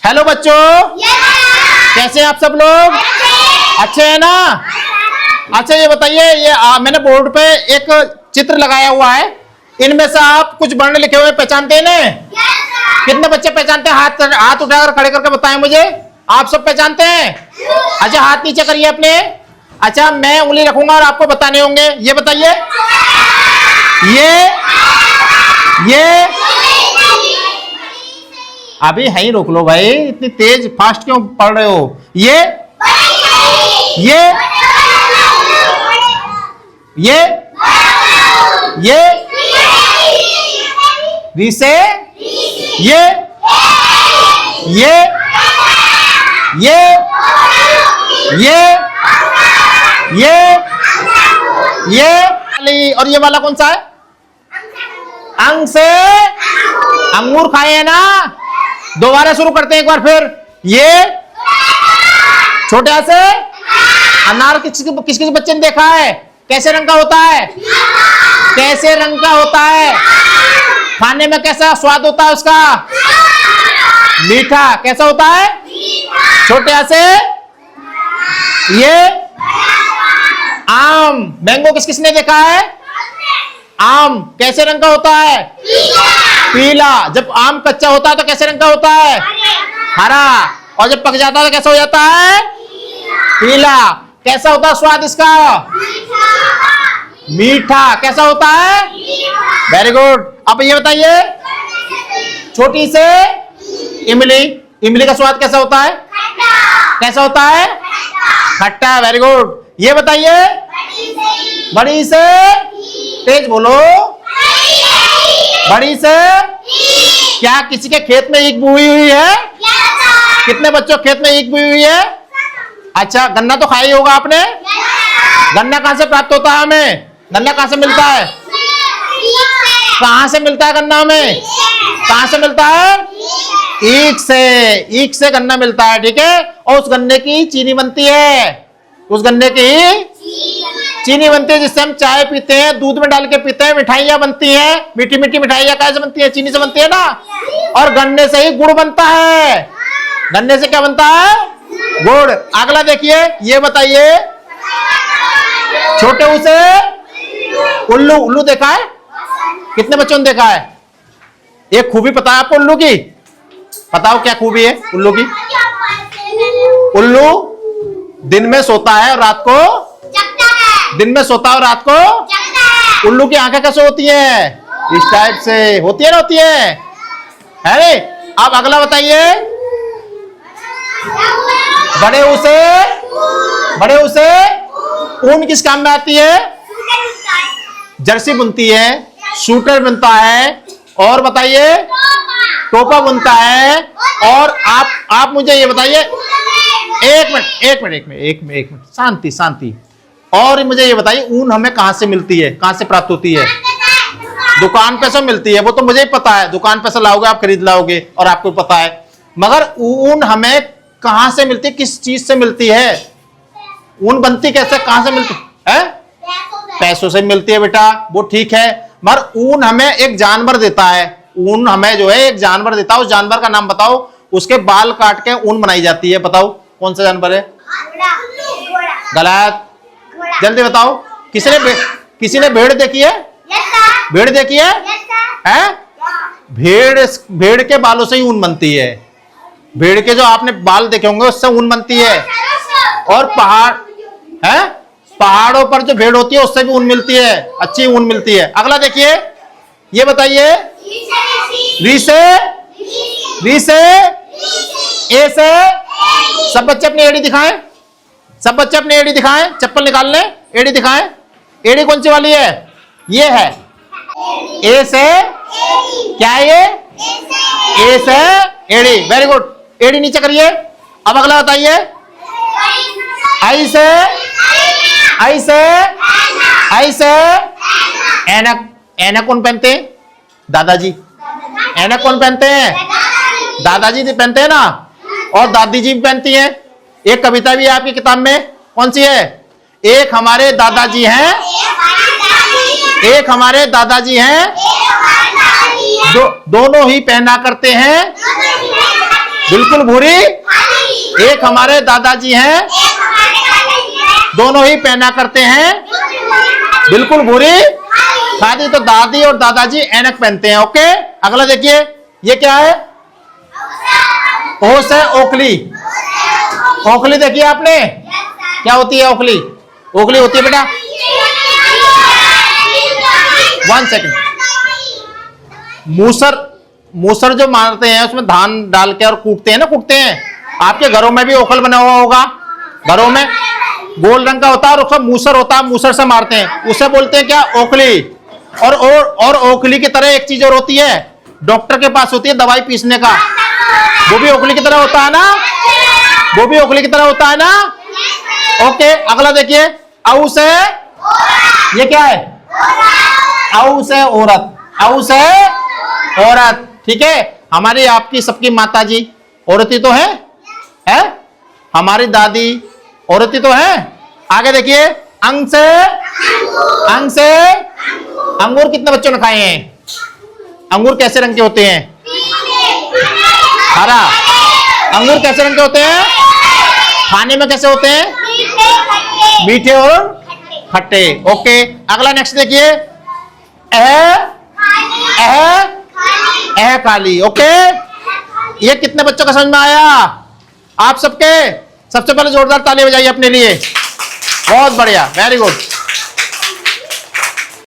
Hello बच्चों, कैसे हैं आप सब लोग? अच्छे हैं ना? अच्छा ये बताइए, ये मैंने बोर्ड पे एक चित्र लगाया हुआ है, इनमें से आप कुछ वर्ण लिखे हुए पहचानते हैं ना? कितने बच्चे पहचानते हैं? हाथ उठाकर खड़े करके बताएं मुझे। आप सब पहचानते हैं? अच्छा हाथ नीचे करिए अपने। अच्छा मैं उंगली रखूंगा और आपको बताने होंगे। ये बताइए, ये अभी है ही, रोक लो भाई, इतनी तेज फास्ट क्यों पढ़ रहे हो? ये रीसे, ये और ये वाला कौन सा है? अंग से अंगूर खाए हैं ना? दोबारा शुरू करते हैं एक बार फिर। ये छोटे से अनार किस बच्चे ने देखा है? कैसे रंग का होता है? कैसे रंग का होता है? खाने में कैसा स्वाद होता है उसका? मीठा। कैसा होता है? छोटे से ये आम, मैंगो किसने देखा है? आम कैसे रंग का होता है? पीला। जब आम कच्चा होता है तो कैसे रंग का होता है? हरा। और जब पक जाता है तो कैसा हो जाता है? पीला। कैसा होता है स्वाद इसका? मीठा। कैसा होता है? Very good. अब ये बताइए, छोटी से इमली, इमली का स्वाद कैसा होता है? कैसा होता है? खट्टा। Very good. ये बताइए, बड़ी से, तेज बोलो, बड़ी से। क्या किसी के खेत में ईख बोई हुई है? कितने बच्चों खेत में ईख बोई हुई है? अच्छा गन्ना तो खाया ही होगा आपने। गन्ना कहां से प्राप्त होता है हमें? गन्ना कहां से मिलता है? कहां से मिलता है गन्ना हमें? कहां से मिलता है? ईख से। ईख से गन्ना मिलता है, ठीक है। और उस गन्ने की चीनी बनती है, उस गन्ने की चीनी बनती है जिससे हम चाय पीते हैं, दूध में डाल के पीते हैं, मिठाइयां बनती हैं, मीठी मीठी मिठाइयां कैसे बनती है? चीनी से बनती है ना। और गन्ने से ही गुड़ बनता है। गन्ने से क्या बनता है? गुड़। अगला देखिए, ये बताइए, छोटे उसे उल्लू, उल्लू देखा है? कितने बच्चों ने देखा है? एक खूबी पता है आपको उल्लू की? बताओ क्या खूबी है उल्लू की? उल्लू दिन में सोता है और रात को, दिन में सोता है और रात को उल्लू की आंखें कैसे होती हैं? इस टाइप से होती है ना, होती है। अब अगला बताइए, बड़े उसे ऊन किस काम में आती है? जर्सी बुनती है, सूटर बनता है, और बताइए टोपा बुनता है। और आप मुझे ये बताइए, एक मिनट शांति। और मुझे ये बताइए, ऊन हमें कहां से मिलती है? कहां से प्राप्त होती है? दुकान पे से मिलती है, वो तो मुझे ही पता है। दुकान पे से लाओगे आप, खरीद लाओगे, और आपको पता है। मगर ऊन हमें कहां से मिलती है? किस चीज से मिलती है? ऊन बनती कैसे, कहां से मिलती है? पैसों से मिलती है बेटा, वो ठीक है। मगर ऊन हमें एक जानवर देता है। ऊन हमें जो है एक जानवर देता है। उस जानवर का नाम बताओ, उसके बाल काट के ऊन बनाई जाती है। बताओ कौन सा जानवर है? गलत। जल्दी बताओ। किसी ने भेड़ देखी है? भेड़ देखी है? भेड़ के बालों से ही ऊन बनती है। भेड़ के जो आपने बाल देखे होंगे उससे ऊन बनती है। और पहाड़ों पर जो भेड़ होती है उससे भी ऊन मिलती है, अच्छी ऊन मिलती है। अगला देखिए, ये बताइए, रीसे ए से। सब बच्चे अपनी एड़ी दिखाएं, सब बच्चे अपनी एड़ी दिखाएं, चप्पल निकाल लें, एड़ी दिखाएं। एड़ी कौन सी वाली है? ये है ए से। क्या है ये? ए से एड़ी। Very good. एड़ी नीचे करिए। अब अगला बताइए, आई से ऐनक। ऐनक कौन पहनते हैं? दादाजी। ऐनक कौन पहनते हैं? दादाजी पहनते हैं ना। और दादी जी भी पहनती हैं। एक कविता भी है आपकी किताब में, कौन सी है? एक हमारे दादाजी हैं, एक हमारे दादाजी हैं, दोनों ही पहना करते हैं बिल्कुल भूरी। एक हमारे दादाजी हैं, दोनों ही पहना करते हैं बिल्कुल भूरी खादी। तो दादी और दादाजी ऐनक पहनते हैं। ओके, अगला देखिए, ये क्या है? ओस है, ओखली। ओखली देखिए आपने, क्या होती है ओखली? ओखली होती है बेटा, 1 सेकंड। मूसर, मूसर जो मारते हैं उसमें धान डाल के और कूटते हैं ना, कूटते हैं। आपके घरों में भी ओखल बना हुआ होगा, घरों में गोल रंग का होता है और उसका मूसर होता है, मूसर से मारते हैं, उसे बोलते हैं क्या? ओखली। और ओखली की तरह एक चीज और होती है, डॉक्टर के पास होती है दवाई पीसने का, वो भी ओखली की तरह होता है ना, वो भी ओखली की तरह होता है ना। ओके, अगला देखिए, औस है, ये क्या है? औस है औरत, औस है औरत। ठीक है, हमारी आपकी सबकी माता जी औरती तो है? हमारी दादी औरती तो है। आगे देखिए, अंग से, अंग से अंगूर कितने बच्चों ने खाए हैं? अंगूर कैसे रंग के होते हैं? हरा। अंगूर कैसे रंग के होते हैं? खाने में कैसे होते हैं? मीठे और खट्टे। ओके, अगला नेक्स्ट देखिए, काली। ओके, ये कितने बच्चों का समझ में आया? आप सबके? सबसे पहले जोरदार ताली बजाइए अपने लिए। बहुत बढ़िया, वेरी गुड।